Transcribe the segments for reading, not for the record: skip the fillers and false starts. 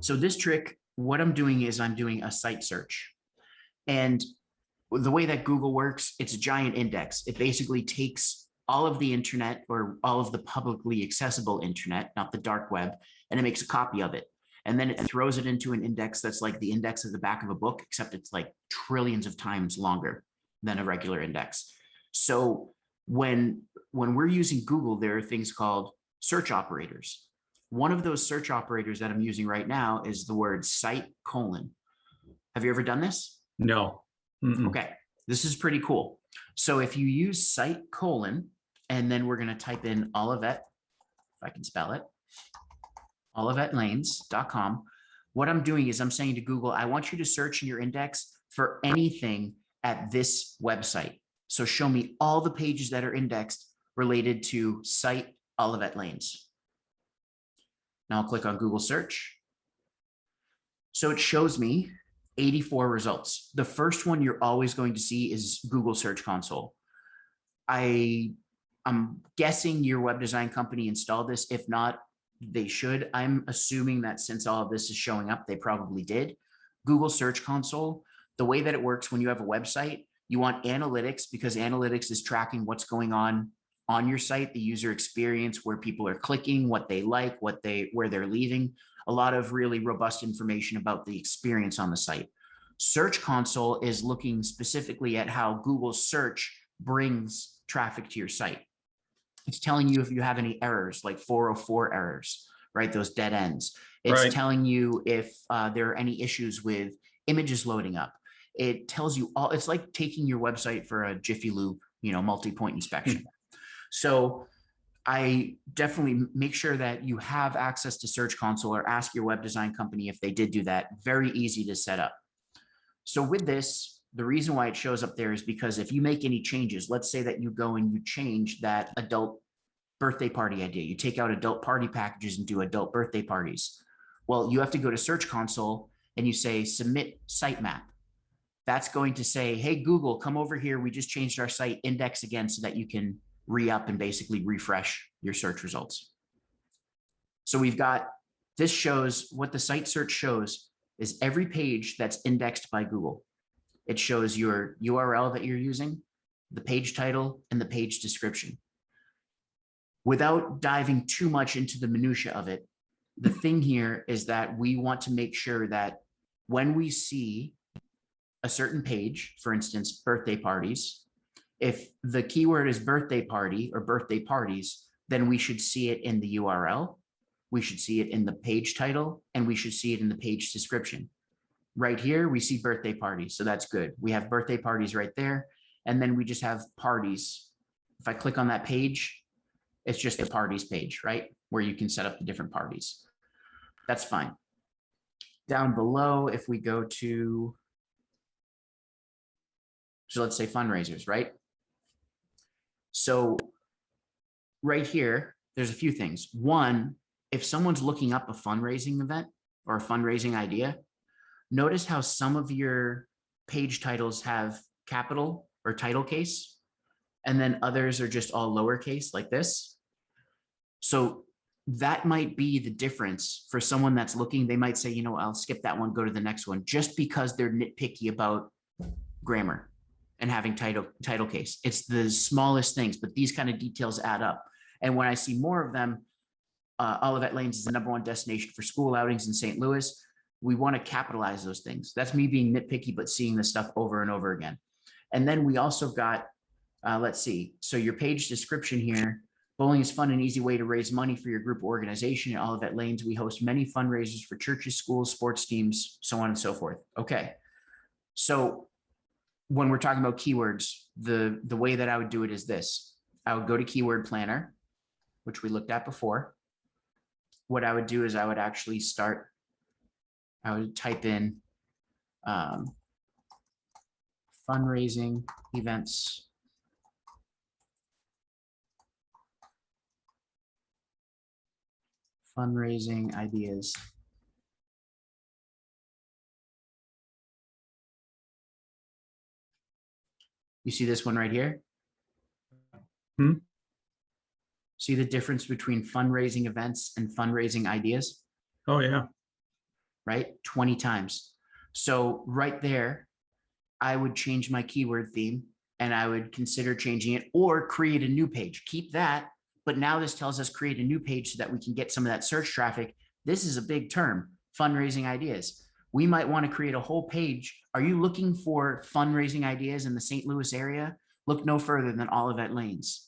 So this trick, what I'm doing is I'm doing a site search. And the way that Google works, it's a giant index. It basically takes all of the internet or all of the publicly accessible internet, not the dark web, and it makes a copy of it. And then it throws it into an index that's like the index of the back of a book, except it's like trillions of times longer than a regular index. So when we're using Google, there are things called search operators. One of those search operators that I'm using right now is the word site colon. Have you ever done this? No. Mm-mm. Okay, this is pretty cool. So if you use site colon, and then we're going to type in Olivet, if I can spell it, olivetlanes.com. What I'm doing is I'm saying to Google, I want you to search in your index for anything at this website. So show me all the pages that are indexed related to site Olivet Lanes. Now I'll click on Google search. So it shows me 84 results. The first one you're always going to see is Google Search Console. I'm guessing your web design company installed this. If not, they should. I'm assuming that since all of this is showing up, they probably did. Google Search Console, the way that it works when you have a website, you want analytics because analytics is tracking what's going on your site, the user experience, where people are clicking, what they like, where they're leaving, a lot of really robust information about the experience on the site. Search Console is looking specifically at how Google search brings traffic to your site. It's telling you if you have any errors, like 404 errors, right? Those dead ends. It's telling you if there are any issues with images loading up. It tells you all. It's like taking your website for a Jiffy Lube, multi-point inspection. So I definitely make sure that you have access to Search Console, or ask your web design company if they did do that. Very easy to set up. So with this, the reason why it shows up there is because if you make any changes, let's say that you go and you change that adult birthday party idea, you take out adult party packages and do adult birthday parties. Well, you have to go to Search Console and you say submit sitemap. That's going to say, hey, Google, come over here. We just changed our site index again so that you can re-up and basically refresh your search results. So we've got, this shows what the site search shows is every page that's indexed by Google. It shows your URL that you're using, the page title, and the page description. Without diving too much into the minutia of it, the thing here is that we want to make sure that when we see a certain page, for instance, birthday parties, if the keyword is birthday party or birthday parties, then we should see it in the URL, we should see it in the page title, and we should see it in the page description. Right here, we see birthday parties, so that's good. We have birthday parties right there, and then we just have parties. If I click on that page, it's just the parties page, right? Where you can set up the different parties. That's fine. Down below, if we go to, so let's say fundraisers, right? So right here, there's a few things. One, if someone's looking up a fundraising event or a fundraising idea, notice how some of your page titles have capital or title case, and then others are just all lowercase like this. So that might be the difference for someone that's looking. They might say, I'll skip that one, go to the next one, just because they're nitpicky about grammar and having title case. It's the smallest things, but these kind of details add up. And when I see more of them, Olivet Lanes is the #1 destination for school outings in St. Louis. We want to capitalize those things. That's me being nitpicky, but seeing this stuff over and over again. And then we also got, let's see. So your page description here, bowling is fun and easy way to raise money for your group or organization. At Olivet Lanes, we host many fundraisers for churches, schools, sports teams, so on and so forth. Okay. So when we're talking about keywords, the way that I would do it is this. I would go to Keyword Planner, which we looked at before. What I would do is I would actually I would type in fundraising events. Fundraising ideas. You see this one right here? See the difference between fundraising events and fundraising ideas? Oh, yeah. right? 20 times. So right there, I would change my keyword theme and I would consider changing it or create a new page. Keep that. But now this tells us create a new page so that we can get some of that search traffic. This is a big term, fundraising ideas. We might want to create a whole page. Are you looking for fundraising ideas in the St. Louis area? Look no further than Olivet Lanes.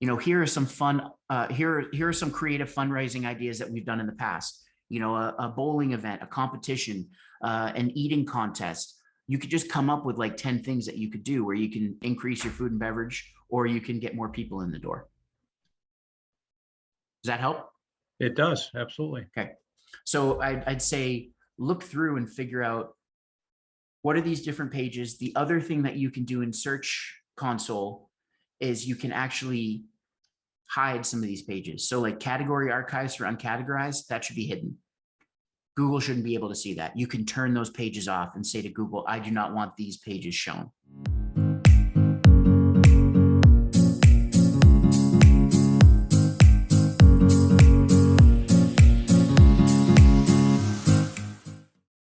You know, here are some fun, here are some creative fundraising ideas that we've done in the past. You know, a bowling event, a competition, an eating contest. You could just come up with like 10 things that you could do where you can increase your food and beverage, or you can get more people in the door. Does that help? It does, absolutely. Okay. So I'd say look through and figure out what are these different pages. The other thing that you can do in Search Console is you can actually hide some of these pages. So like category archives for uncategorized, that should be hidden. Google shouldn't be able to see that. You can turn those pages off and say to Google, I do not want these pages shown.